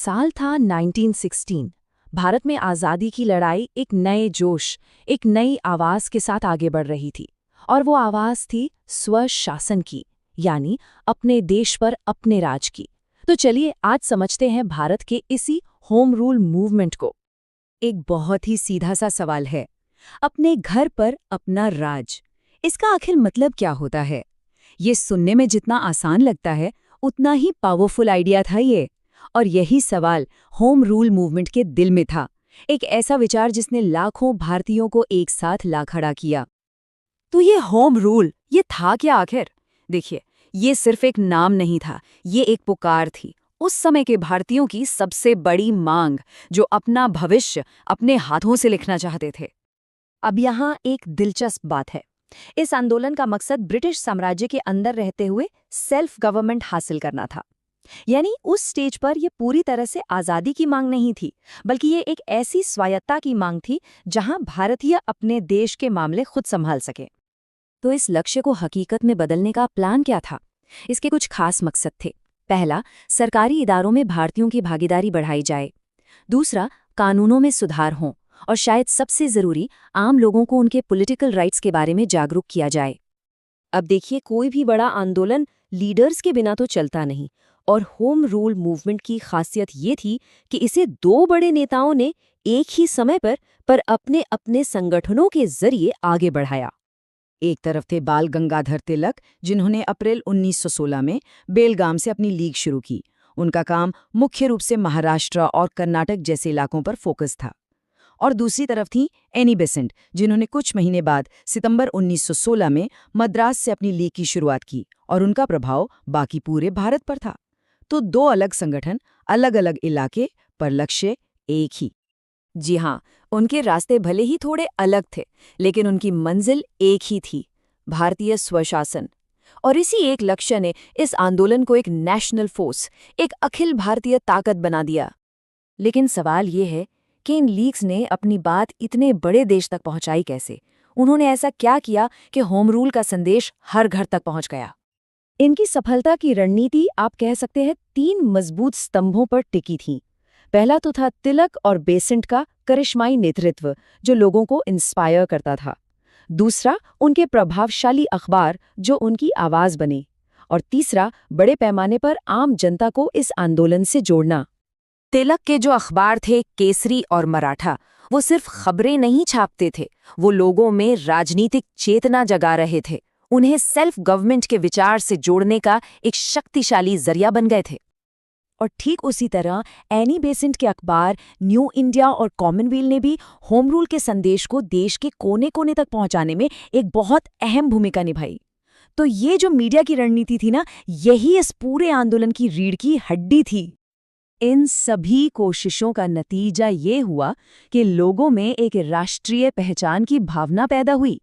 साल था 1916। भारत में आज़ादी की लड़ाई एक नए जोश, एक नई आवाज़ के साथ आगे बढ़ रही थी। और वो आवाज़ थी स्वशासन की, यानी अपने देश पर अपने राज की। तो चलिए आज समझते हैं भारत के इसी होम रूल मूवमेंट को। एक बहुत ही सीधा सा सवाल है, अपने घर पर अपना राज, इसका आखिर मतलब क्या होता है? ये सुनने में जितना आसान लगता है, उतना ही पावरफुल आइडिया था ये। और यही सवाल होम रूल मूवमेंट के दिल में था, एक ऐसा विचार जिसने लाखों भारतीयों को एक साथ ला खड़ा किया। तो ये होम रूल, ये था क्या आखिर? देखिए, ये सिर्फ एक नाम नहीं था, ये एक पुकार थी। उस समय के भारतीयों की सबसे बड़ी मांग, जो अपना भविष्य अपने हाथों से लिखना चाहते थे। अब यहाँ एक दिलचस्प बात है। इस आंदोलन का मकसद ब्रिटिश साम्राज्य के अंदर रहते हुए सेल्फ गवर्नमेंट हासिल करना था। यानी उस स्टेज पर यह पूरी तरह से आज़ादी की मांग नहीं थी, बल्कि ये एक ऐसी स्वायत्तता की मांग थी जहां भारतीय अपने देश के मामले खुद संभाल सके। तो इस लक्ष्य को हकीकत में बदलने का प्लान क्या था? इसके कुछ खास मकसद थे। पहला, सरकारी इदारों में भारतीयों की भागीदारी बढ़ाई जाए। दूसरा, कानूनों में सुधार हों। और शायद सबसे जरूरी, आम लोगों को उनके पॉलिटिकल राइट्स के बारे में जागरूक किया जाए। अब देखिए, कोई भी बड़ा आंदोलन लीडर्स के बिना तो चलता नहीं, और होम रूल मूवमेंट की खासियत ये थी कि इसे दो बड़े नेताओं ने एक ही समय पर अपने अपने संगठनों के जरिए आगे बढ़ाया। एक तरफ थे बाल गंगाधर तिलक, जिन्होंने अप्रैल 1916 में बेलगाम से अपनी लीग शुरू की। उनका काम मुख्य रूप से महाराष्ट्र और कर्नाटक जैसे इलाकों पर फोकस था। और दूसरी तरफ थी एनी बेसेंट, जिन्होंने कुछ महीने बाद सितंबर 1916 में मद्रास से अपनी लीग की शुरुआत की, और उनका प्रभाव बाकी पूरे भारत पर था। तो दो अलग संगठन, अलग अलग इलाके, पर लक्ष्य एक ही। जी हाँ, उनके रास्ते भले ही थोड़े अलग थे, लेकिन उनकी मंजिल एक ही थी, भारतीय स्वशासन। और इसी एक लक्ष्य ने इस आंदोलन को एक नेशनल फोर्स, एक अखिल भारतीय ताकत बना दिया। लेकिन सवाल ये है कि इन लीग्स ने अपनी बात इतने बड़े देश तक पहुंचाई कैसे? उन्होंने ऐसा क्या किया कि होम रूल का संदेश हर घर तक पहुंच गया? इनकी सफलता की रणनीति, आप कह सकते हैं, 3 मजबूत स्तंभों पर टिकी थी। पहला तो था तिलक और बेसेंट का करिश्माई नेतृत्व, जो लोगों को इंस्पायर करता था। दूसरा, उनके प्रभावशाली अखबार, जो उनकी आवाज बने। और तीसरा, बड़े पैमाने पर आम जनता को इस आंदोलन से जोड़ना। तिलक के जो अखबार थे, केसरी और मराठा, वो सिर्फ खबरें नहीं छापते थे, वो लोगों में राजनीतिक चेतना जगा रहे थे। उन्हें सेल्फ गवर्नमेंट के विचार से जोड़ने का एक शक्तिशाली जरिया बन गए थे। और ठीक उसी तरह एनी बेसेंट के अखबार न्यू इंडिया और कॉमनवेल्थ ने भी होम रूल के संदेश को देश के कोने कोने तक पहुंचाने में एक बहुत अहम भूमिका निभाई। तो ये जो मीडिया की रणनीति थी ना, यही इस पूरे आंदोलन की रीढ़ की हड्डी थी। इन सभी कोशिशों का नतीजा ये हुआ कि लोगों में एक राष्ट्रीय पहचान की भावना पैदा हुई।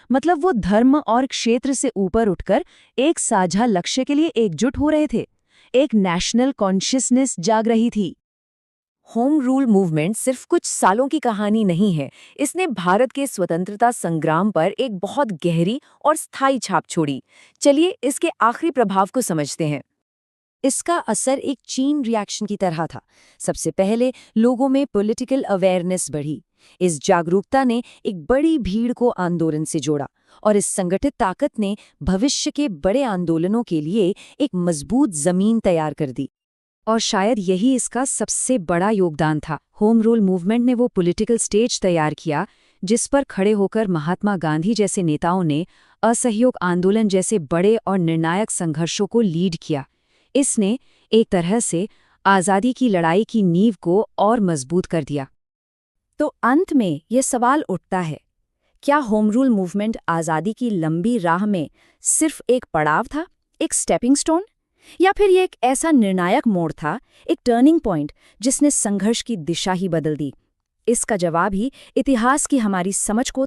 मतलब वो धर्म और क्षेत्र से ऊपर उठकर एक साझा लक्ष्य के लिए एकजुट हो रहे थे। एक नेशनल कॉन्शियसनेस जाग रही थी। होम रूल मूवमेंट सिर्फ कुछ सालों की कहानी नहीं है, इसने भारत के स्वतंत्रता संग्राम पर एक बहुत गहरी और स्थायी छाप छोड़ी। चलिए इसके आखिरी प्रभाव को समझते हैं। इसका असर एक चेन रिएक्शन की तरह था। सबसे पहले लोगों में पॉलिटिकल अवेयरनेस बढ़ी। इस जागरूकता ने एक बड़ी भीड़ को आंदोलन से जोड़ा, और इस संगठित ताकत ने भविष्य के बड़े आंदोलनों के लिए एक मजबूत जमीन तैयार कर दी। और शायद यही इसका सबसे बड़ा योगदान था। होम रूल मूवमेंट ने वो पॉलिटिकल स्टेज तैयार किया जिस पर खड़े होकर महात्मा गांधी जैसे नेताओं ने असहयोग आंदोलन जैसे बड़े और निर्णायक संघर्षों को लीड किया। इसने एक तरह से आज़ादी की लड़ाई की नींव को और मजबूत कर दिया। तो अंत में ये सवाल उठता है, क्या होम रूल मूवमेंट आज़ादी की लंबी राह में सिर्फ एक पड़ाव था, एक स्टेपिंग स्टोन, या फिर ये एक ऐसा निर्णायक मोड़ था, एक टर्निंग पॉइंट जिसने संघर्ष की दिशा ही बदल दी? इसका जवाब ही इतिहास की हमारी समझ को